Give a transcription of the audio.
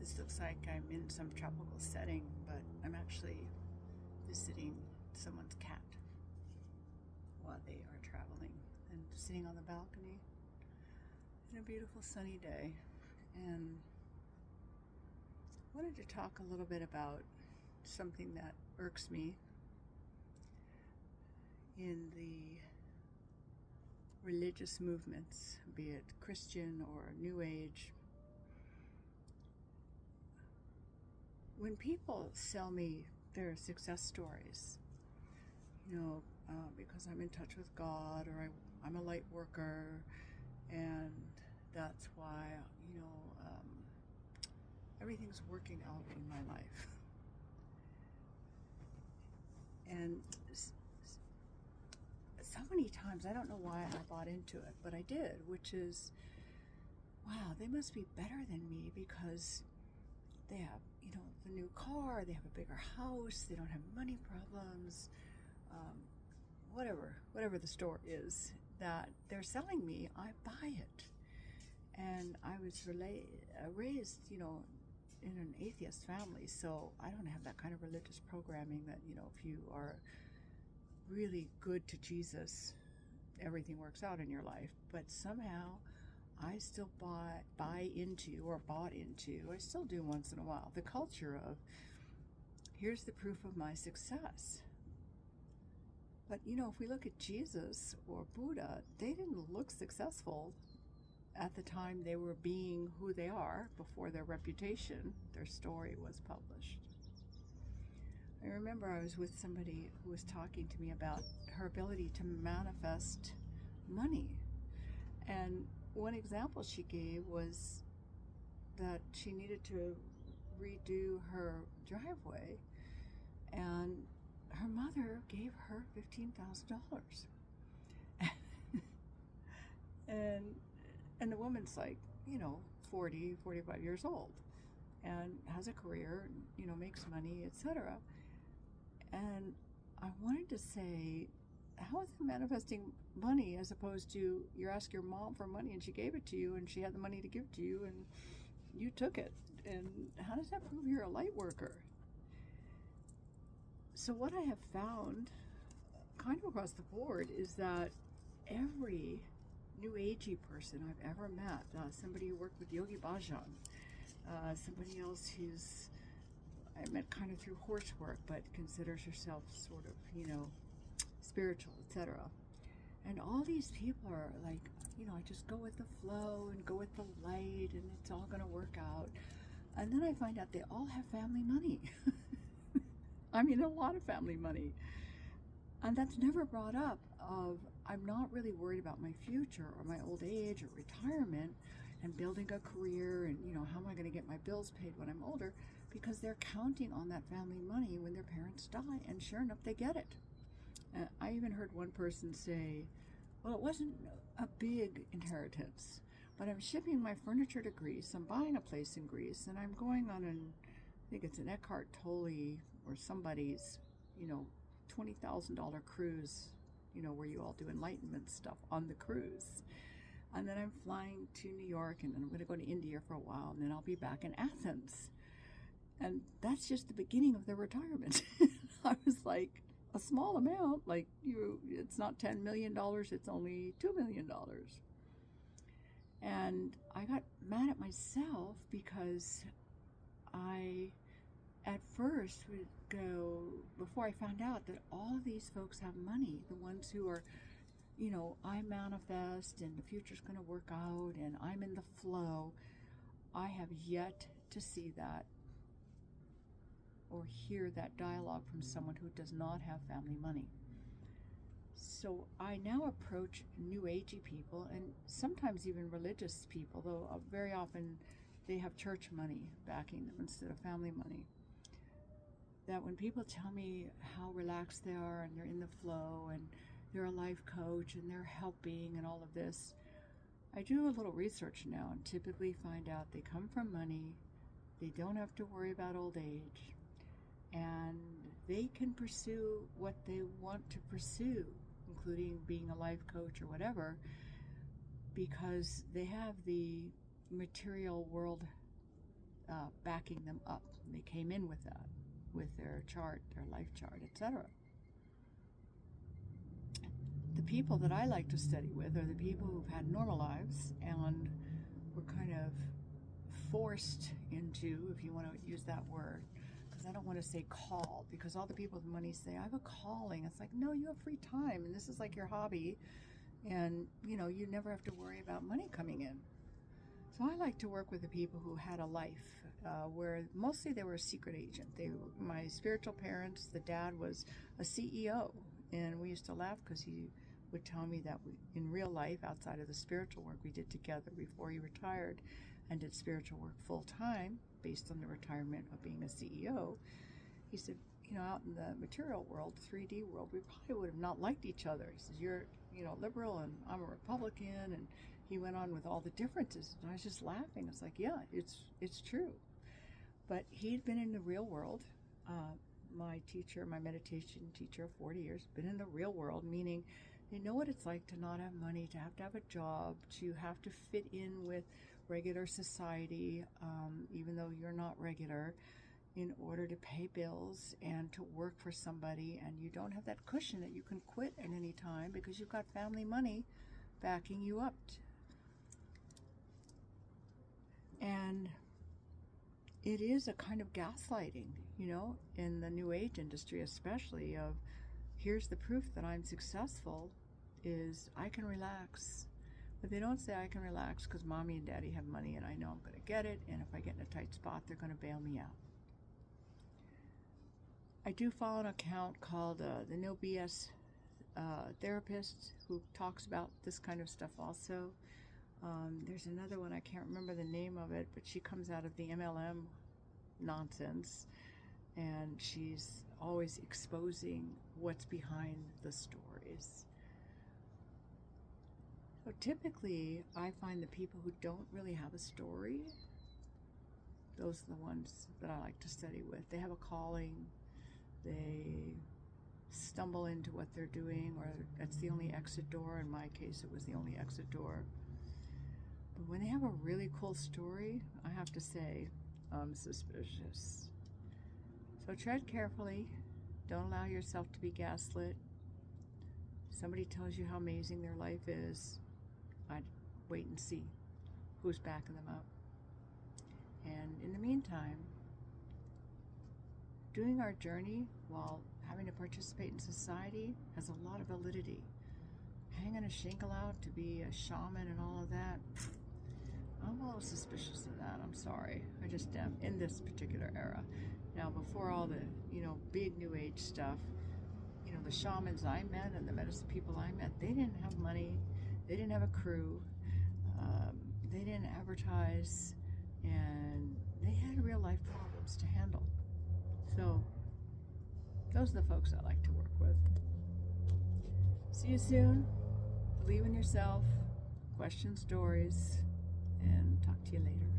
This looks like I'm in some tropical setting, but I'm actually visiting someone's cat while they are traveling and sitting on the balcony in a beautiful sunny day. And I wanted to talk a little bit about something that irks me in the religious movements, be it Christian or New Age. When people sell me their success stories, because I'm in touch with God, or I'm a light worker, and that's why, everything's working out in my life. And so many times, I don't know why I bought into it, but I did, which is, wow, they must be better than me because they have, the new car, they have a bigger house, they don't have money problems, whatever the store is that they're selling me, I buy it. And I was raised, in an atheist family, so I don't have that kind of religious programming that, if you are really good to Jesus, everything works out in your life. But somehow I still buy into, or bought into, I still do once in a while, the culture of, here's the proof of my success. But, if we look at Jesus or Buddha, they didn't look successful at the time they were being who they are before their reputation, their story was published. I remember I was with somebody who was talking to me about her ability to manifest money. And one example she gave was that she needed to redo her driveway, and her mother gave her $15,000. And the woman's like, 40, 45 years old, and has a career, makes money, etc. And I wanted to say, how is it manifesting money as opposed to you ask your mom for money and she gave it to you and she had the money to give to you and you took it? And how does that prove you're a light worker? So what I have found kind of across the board is that every New Agey person I've ever met, somebody who worked with Yogi Bhajan, somebody else who's I met kind of through horse work, but considers herself sort of, spiritual, etc. And all these people are like, I just go with the flow and go with the light and it's all going to work out. And then I find out they all have family money. I mean, a lot of family money. And that's never brought up of, I'm not really worried about my future or my old age or retirement and building a career and, how am I going to get my bills paid when I'm older? Because they're counting on that family money when their parents die, and sure enough, they get it. I even heard one person say, well, it wasn't a big inheritance, but I'm shipping my furniture to Greece, I'm buying a place in Greece, and I'm going on I think it's an Eckhart Tolle or somebody's, $20,000 cruise, where you all do enlightenment stuff on the cruise. And then I'm flying to New York, and then I'm going to go to India for a while, and then I'll be back in Athens. And that's just the beginning of their retirement. I was like, a small amount, like it's not $10 million, it's only $2 million. And I got mad at myself because I, at first, would go, before I found out that all of these folks have money, the ones who are, I manifest and the future's going to work out and I'm in the flow, I have yet to see that or hear that dialogue from someone who does not have family money. So I now approach New Agey people, and sometimes even religious people, though very often they have church money backing them instead of family money. That when people tell me how relaxed they are and they're in the flow and they're a life coach and they're helping and all of this, I do a little research now and typically find out they come from money, they don't have to worry about old age, and they can pursue what they want to pursue, including being a life coach or whatever, because they have the material world backing them up. And they came in with that, with their chart, their life chart, etc. The people that I like to study with are the people who've had normal lives and were kind of forced into, if you want to use that word, because I don't want to say call, because all the people with money say, I have a calling. It's like, no, you have free time, and this is like your hobby, and you know, you never have to worry about money coming in. So I like to work with the people who had a life where mostly they were a secret agent. My spiritual parents, the dad was a CEO, and we used to laugh because he would tell me that in real life, outside of the spiritual work we did together before he retired and did spiritual work full time based on the retirement of being a CEO, he said, you know, out in the material world, 3D world, we probably would have not liked each other. He says, you're, you know, liberal and I'm a Republican, and he went on with all the differences. And I was just laughing. It's like, yeah, it's true. But he'd been in the real world. My teacher, my meditation teacher of 40 years, been in the real world, meaning they know what it's like to not have money, to have a job, to have to fit in with regular society, even though you're not regular, in order to pay bills and to work for somebody, and you don't have that cushion that you can quit at any time because you've got family money backing you up. And it is a kind of gaslighting, you know, in the New Age industry especially, of here's the proof that I'm successful is I can relax. But they don't say I can relax because mommy and daddy have money and I know I'm going to get it, and if I get in a tight spot, they're going to bail me out. I do follow an account called the No BS Therapist, who talks about this kind of stuff also. There's another one, I can't remember the name of it, but she comes out of the MLM nonsense, and she's always exposing what's behind the stories. So typically, I find the people who don't really have a story, those are the ones that I like to study with. They have a calling, they stumble into what they're doing, or that's the only exit door. In my case, it was the only exit door. But when they have a really cool story, I have to say, I'm suspicious. So tread carefully. Don't allow yourself to be gaslit. Somebody tells you how amazing their life is, I'd wait and see who's backing them up. And in the meantime, doing our journey while having to participate in society has a lot of validity. Hanging a shingle out to be a shaman and all of that, I'm a little suspicious of that. I'm sorry. I just am in this particular era. Now, before all the, you know, big New Age stuff, you know, the shamans I met and the medicine people I met, they didn't have money, they didn't have a crew, they didn't advertise, and they had real life problems to handle. So, those are the folks I like to work with. See you soon. Believe in yourself, question stories, and talk to you later.